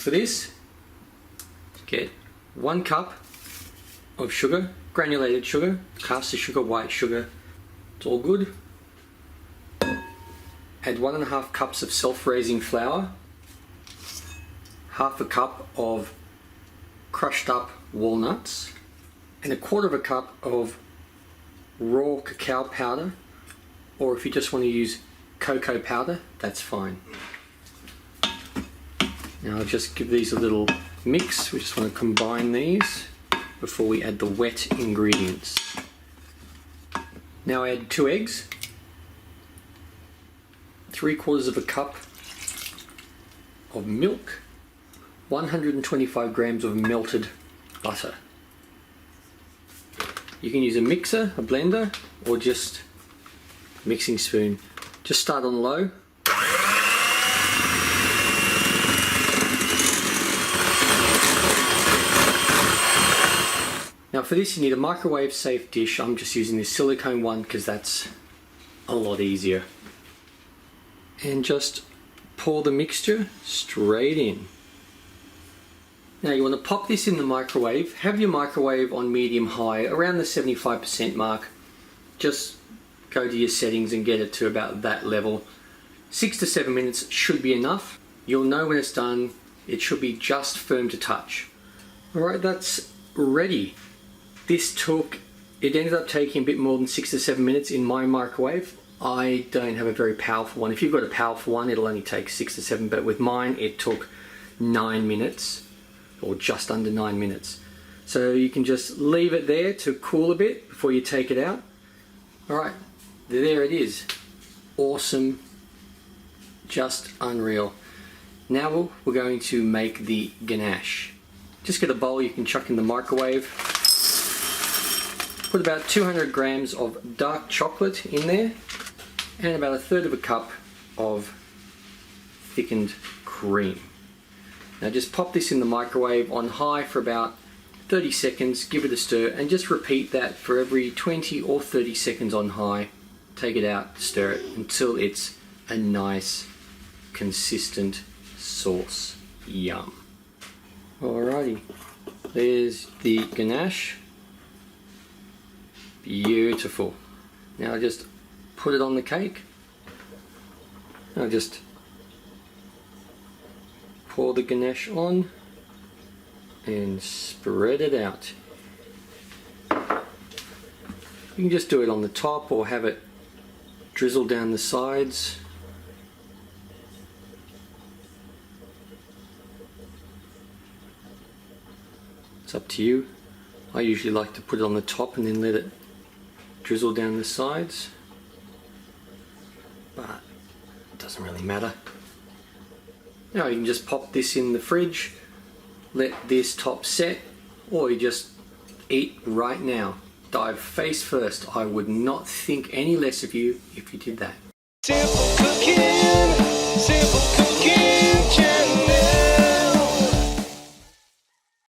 for this, get 1 cup of sugar, granulated sugar, caster sugar, white sugar, it's all good. Add 1.5 cups of self-raising flour, 1/2 cup of crushed up walnuts, and 1/4 cup of raw cacao powder, or if you just want to use cocoa powder, that's fine. Now I'll just give these a little mix. We just want to combine these before we add the wet ingredients. Now add 2 eggs, 3/4 cup of milk, 125 grams of melted butter. You can use a mixer, a blender, or just a mixing spoon. Just start on low. Now for this you need a microwave safe dish. I'm just using this silicone one because that's a lot easier. And just pour the mixture straight in. Now you want to pop this in the microwave. Have your microwave on medium high, around the 75% mark. Just go to your settings and get it to about that level. 6 to 7 minutes should be enough. You'll know when it's done. It should be just firm to touch. Alright, that's ready. It ended up taking a bit more than 6 to 7 minutes in my microwave. I don't have a very powerful one. If you've got a powerful one, it'll only take 6 to 7, but with mine it took 9 minutes, or just under 9 minutes. So you can just leave it there to cool a bit before you take it out. Alright, there it is. Awesome, just unreal. Now we're going to make the ganache. Just get a bowl you can chuck in the microwave. Put about 200 grams of dark chocolate in there, and about 1/3 cup of thickened cream. Now just pop this in the microwave on high for about 30 seconds, give it a stir, and just repeat that for every 20 or 30 seconds on high. Take it out, stir it until it's a nice consistent sauce. Yum. Alrighty, there's the ganache. Beautiful. Now just put it on the cake. Now just pour the ganache on and spread it out. You can just do it on the top or have it drizzle down the sides. It's up to you. I usually like to put it on the top and then let it drizzle down the sides, but it doesn't really matter. Now you can just pop this in the fridge, let this top set, or you just eat right now. Dive face first. I would not think any less of you if you did that. Simple cooking, simple cooking.